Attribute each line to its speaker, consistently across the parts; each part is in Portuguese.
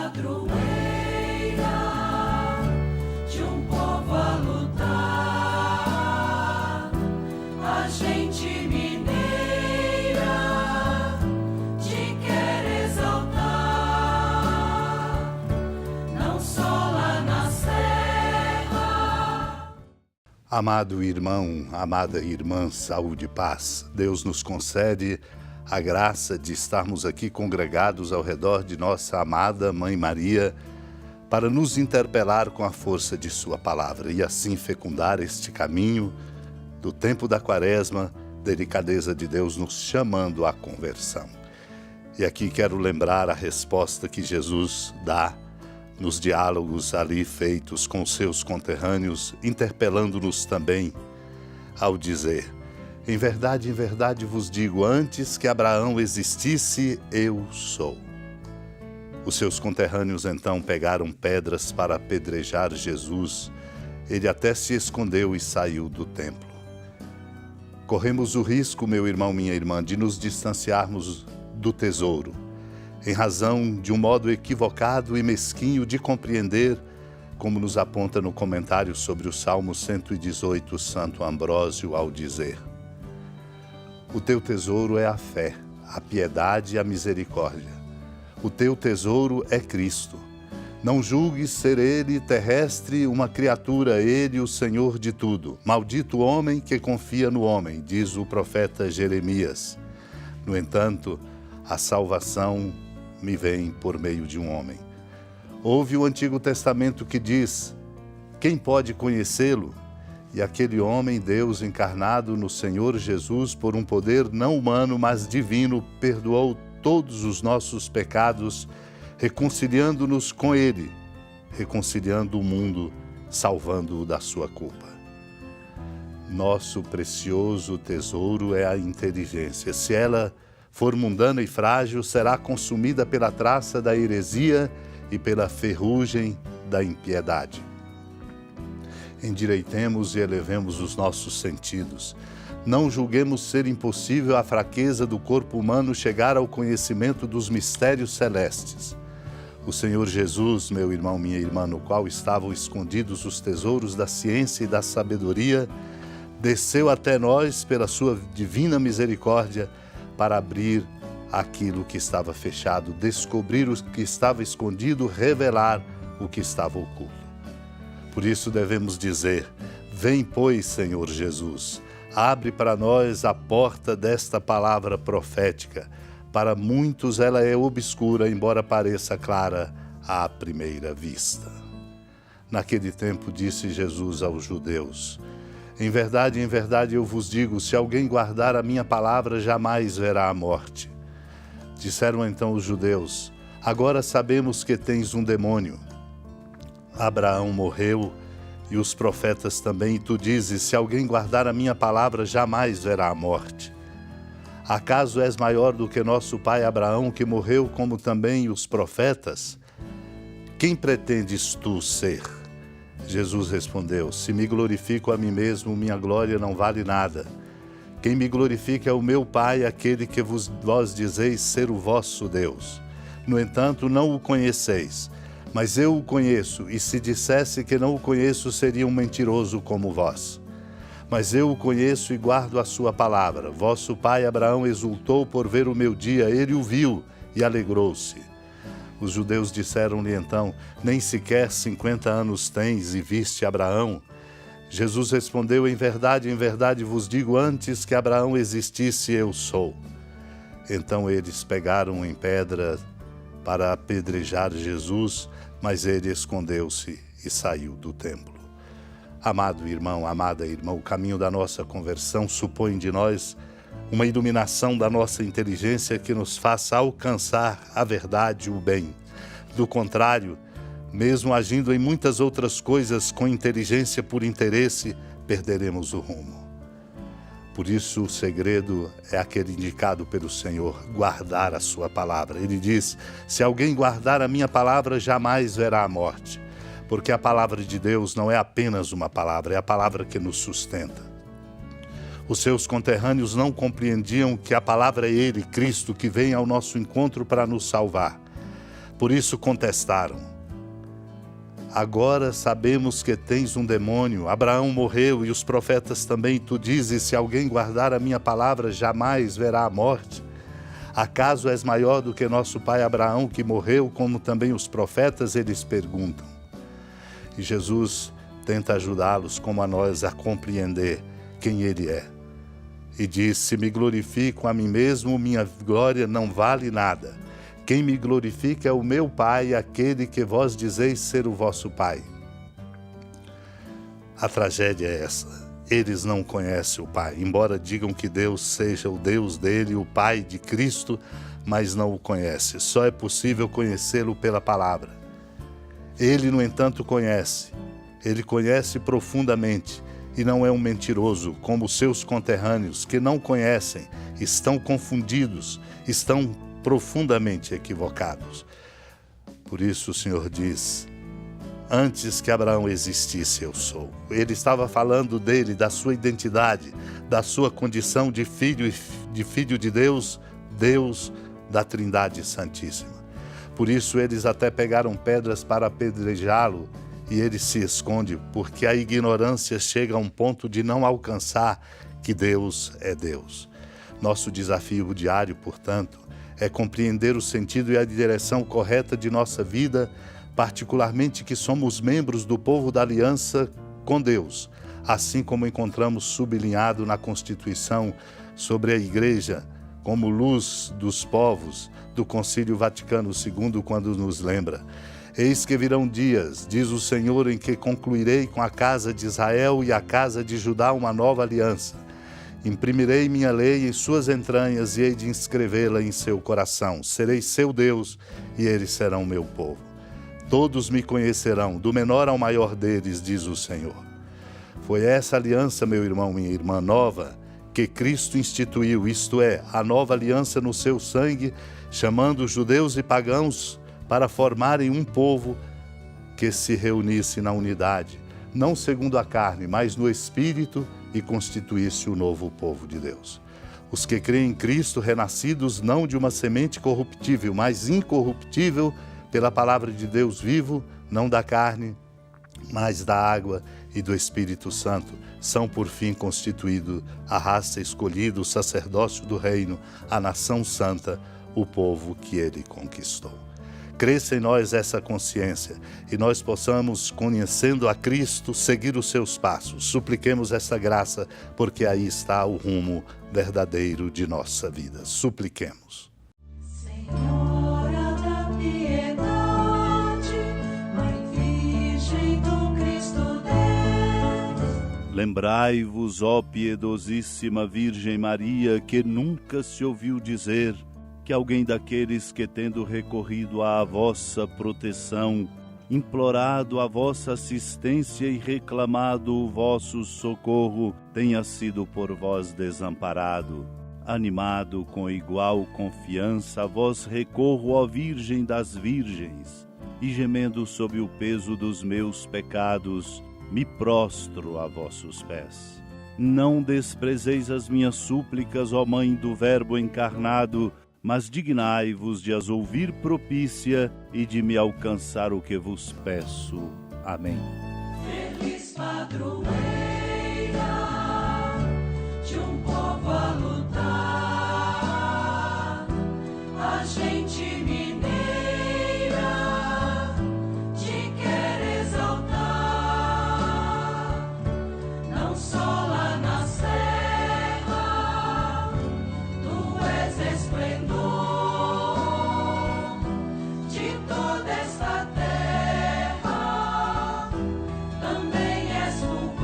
Speaker 1: padroeira de um povo a lutar, a gente mineira te quer exaltar, não só lá na serra.
Speaker 2: Amado irmão, amada irmã, saúde e paz. Deus nos concede a graça de estarmos aqui congregados ao redor de nossa amada Mãe Maria para nos interpelar com a força de sua palavra e assim fecundar este caminho do tempo da quaresma, delicadeza de Deus nos chamando à conversão. E aqui quero lembrar a resposta que Jesus dá nos diálogos ali feitos com seus conterrâneos, interpelando-nos também ao dizer: em verdade vos digo, antes que Abraão existisse, eu sou. Os seus conterrâneos então pegaram pedras para apedrejar Jesus. Ele até se escondeu e saiu do templo. Corremos o risco, meu irmão, minha irmã, de nos distanciarmos do tesouro, em razão de um modo equivocado e mesquinho de compreender, como nos aponta no comentário sobre o Salmo 118, Santo Ambrósio, ao dizer: o teu tesouro é a fé, a piedade e a misericórdia. O teu tesouro é Cristo. Não julgues ser ele terrestre, uma criatura, ele o Senhor de tudo. Maldito o homem que confia no homem, diz o profeta Jeremias. No entanto, a salvação me vem por meio de um homem. Houve o Antigo Testamento que diz: quem pode conhecê-lo? E aquele homem, Deus encarnado no Senhor Jesus, por um poder não humano, mas divino, perdoou todos os nossos pecados, reconciliando-nos com Ele, reconciliando o mundo, salvando-o da sua culpa. Nosso precioso tesouro é a inteligência. Se ela for mundana e frágil, será consumida pela traça da heresia e pela ferrugem da impiedade. Endireitemos e elevemos os nossos sentidos. Não julguemos ser impossível à fraqueza do corpo humano chegar ao conhecimento dos mistérios celestes. O Senhor Jesus, meu irmão, minha irmã, no qual estavam escondidos os tesouros da ciência e da sabedoria, desceu até nós pela sua divina misericórdia para abrir aquilo que estava fechado, descobrir o que estava escondido, revelar o que estava oculto. Por isso devemos dizer: vem, pois, Senhor Jesus, abre para nós a porta desta palavra profética. Para muitos ela é obscura, embora pareça clara à primeira vista. Naquele tempo disse Jesus aos judeus: em verdade eu vos digo, se alguém guardar a minha palavra, jamais verá a morte. Disseram então os judeus: agora sabemos que tens um demônio. Abraão morreu e os profetas também, e tu dizes: se alguém guardar a minha palavra, jamais verá a morte. Acaso és maior do que nosso pai Abraão, que morreu, como também os profetas? Quem pretendes tu ser? Jesus respondeu: se me glorifico a mim mesmo, minha glória não vale nada. Quem me glorifica é o meu Pai, aquele que vós dizeis ser o vosso Deus. No entanto, não o conheceis, mas eu o conheço, e se dissesse que não o conheço, seria um mentiroso como vós. Mas eu o conheço e guardo a sua palavra. Vosso pai Abraão exultou por ver o meu dia, ele o viu e alegrou-se. Os judeus disseram-lhe então: nem sequer 50 anos tens e viste Abraão? Jesus respondeu: em verdade vos digo, antes que Abraão existisse, eu sou. Então eles pegaram em pedra para apedrejar Jesus, mas ele escondeu-se e saiu do templo. Amado irmão, amada irmã, o caminho da nossa conversão supõe de nós uma iluminação da nossa inteligência que nos faça alcançar a verdade e o bem. Do contrário, mesmo agindo em muitas outras coisas com inteligência por interesse, perderemos o rumo. Por isso o segredo é aquele indicado pelo Senhor: guardar a sua palavra. Ele diz: se alguém guardar a minha palavra, jamais verá a morte. Porque a palavra de Deus não é apenas uma palavra, é a palavra que nos sustenta. Os seus conterrâneos não compreendiam que a palavra é Ele, Cristo, que vem ao nosso encontro para nos salvar. Por isso contestaram: agora sabemos que tens um demônio. Abraão morreu e os profetas também. Tu dizes: se alguém guardar a minha palavra, jamais verá a morte. Acaso és maior do que nosso pai Abraão, que morreu, como também os profetas? Eles perguntam. E Jesus tenta ajudá-los, como a nós, a compreender quem ele é. E diz: se me glorifico a mim mesmo, minha glória não vale nada. Quem me glorifica é o meu Pai, aquele que vós dizeis ser o vosso Pai. A tragédia é essa. Eles não conhecem o Pai, embora digam que Deus seja o Deus dele, o Pai de Cristo, mas não o conhece. Só é possível conhecê-lo pela palavra. Ele, no entanto, conhece. Ele conhece profundamente e não é um mentiroso, como os seus conterrâneos, que não conhecem, estão confundidos, estão profundamente equivocados. Por isso o Senhor diz: antes que Abraão existisse, eu sou. Ele estava falando dele, da sua identidade, da sua condição de filho de Deus, Deus da Trindade Santíssima. Por isso eles até pegaram pedras para apedrejá-lo e ele se esconde, porque a ignorância chega a um ponto de não alcançar que Deus é Deus. Nosso desafio diário, portanto, é compreender o sentido e a direção correta de nossa vida, particularmente que somos membros do povo da aliança com Deus, assim como encontramos sublinhado na Constituição sobre a Igreja como luz dos povos do Concílio Vaticano II, quando nos lembra: eis que virão dias, diz o Senhor, em que concluirei com a casa de Israel e a casa de Judá uma nova aliança. Imprimirei minha lei em suas entranhas e hei de inscrevê-la em seu coração. Serei seu Deus e eles serão meu povo. Todos me conhecerão, do menor ao maior deles, diz o Senhor. Foi essa aliança, meu irmão, minha irmã, nova, que Cristo instituiu, isto é, a nova aliança no seu sangue, chamando judeus e pagãos para formarem um povo que se reunisse na unidade, não segundo a carne, mas no Espírito, e constituísse o novo povo de Deus. Os que creem em Cristo, renascidos não de uma semente corruptível, mas incorruptível, pela palavra de Deus vivo, não da carne, mas da água e do Espírito Santo, são por fim constituídos a raça escolhida, o sacerdócio do reino, a nação santa, o povo que ele conquistou. Cresça em nós essa consciência e nós possamos, conhecendo a Cristo, seguir os seus passos. Supliquemos essa graça, porque aí está o rumo verdadeiro de nossa vida. Supliquemos.
Speaker 1: Senhora da piedade, Mãe Virgem do Cristo Deus.
Speaker 3: Lembrai-vos, ó piedosíssima Virgem Maria, que nunca se ouviu dizer que alguém daqueles que, tendo recorrido à vossa proteção, implorado a vossa assistência e reclamado o vosso socorro, tenha sido por vós desamparado. Animado com igual confiança, a vós recorro, ó Virgem das Virgens, e gemendo sob o peso dos meus pecados, me prostro a vossos pés. Não desprezeis as minhas súplicas, ó Mãe do Verbo encarnado, mas dignai-vos de as ouvir propícia e de me alcançar o que vos peço. Amém.
Speaker 1: Feliz padroeira de um povo a lutar, a gente mineira te quer exaltar, não só lá na serra, tu és esplendor de toda esta terra, também és fulgor.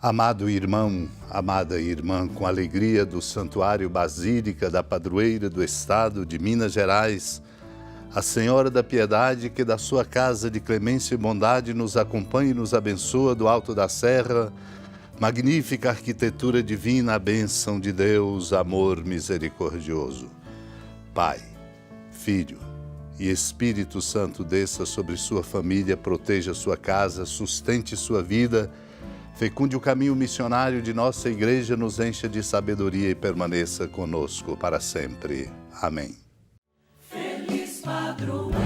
Speaker 2: Amado irmão, amada irmã, com alegria do Santuário Basílica da Padroeira do Estado de Minas Gerais, a Senhora da Piedade, que da sua casa de clemência e bondade nos acompanha e nos abençoa do alto da serra, magnífica arquitetura divina, a bênção de Deus, amor misericordioso. Pai, Filho e Espírito Santo desça sobre sua família, proteja sua casa, sustente sua vida, Fecunde o caminho missionário de nossa Igreja, nos encha de sabedoria e permaneça conosco para sempre. Amém.
Speaker 1: Feliz padroeiro.